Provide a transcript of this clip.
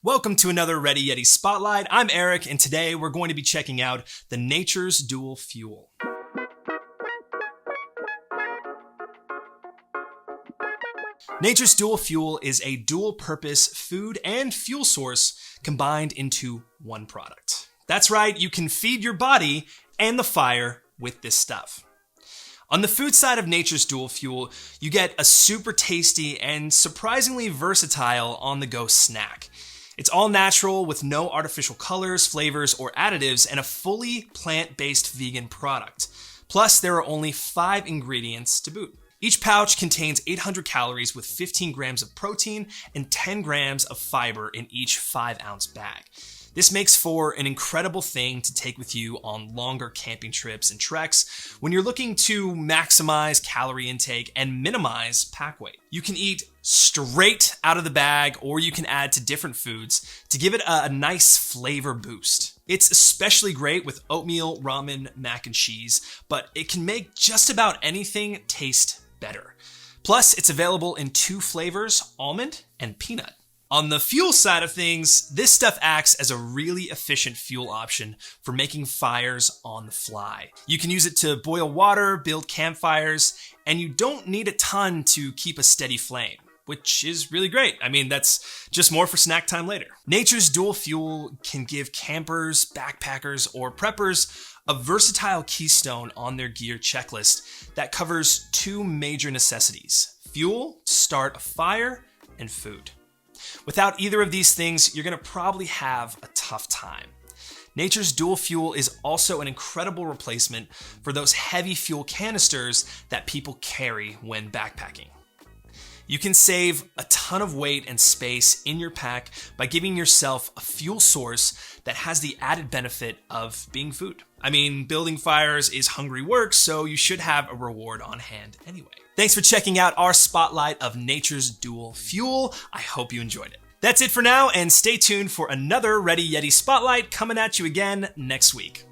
Welcome to another Ready Yeti Spotlight. I'm Eric, and today we're going to be checking out the Nature's Dual Fuel. Nature's Dual Fuel is a dual-purpose food and fuel source combined into one product. That's right, you can feed your body and the fire with this stuff. On the food side of Nature's Dual Fuel, you get a super tasty and surprisingly versatile on-the-go snack. It's all natural with no artificial colors, flavors, or additives, and a fully plant-based vegan product. Plus, there are only 5 ingredients to boot. Each pouch contains 800 calories with 15 grams of protein and 10 grams of fiber in each 5-ounce bag. This makes for an incredible thing to take with you on longer camping trips and treks when you're looking to maximize calorie intake and minimize pack weight. You can eat straight out of the bag, or you can add to different foods to give it a nice flavor boost. It's especially great with oatmeal, ramen, mac and cheese, but it can make just about anything taste better. Plus, it's available in 2 flavors, almond and peanut. On the fuel side of things, this stuff acts as a really efficient fuel option for making fires on the fly. You can use it to boil water, build campfires, and you don't need a ton to keep a steady flame, which is really great. I mean, that's just more for snack time later. Nature's Dual Fuel can give campers, backpackers, or preppers a versatile keystone on their gear checklist that covers 2 major necessities: fuel to start a fire and food. Without either of these things, you're gonna probably have a tough time. Nature's Dual Fuel is also an incredible replacement for those heavy fuel canisters that people carry when backpacking. You can save a ton of weight and space in your pack by giving yourself a fuel source that has the added benefit of being food. I mean, building fires is hungry work, so you should have a reward on hand anyway. Thanks for checking out our spotlight of Nature's Dual Fuel. I hope you enjoyed it. That's it for now, and stay tuned for another Ready Yeti Spotlight coming at you again next week.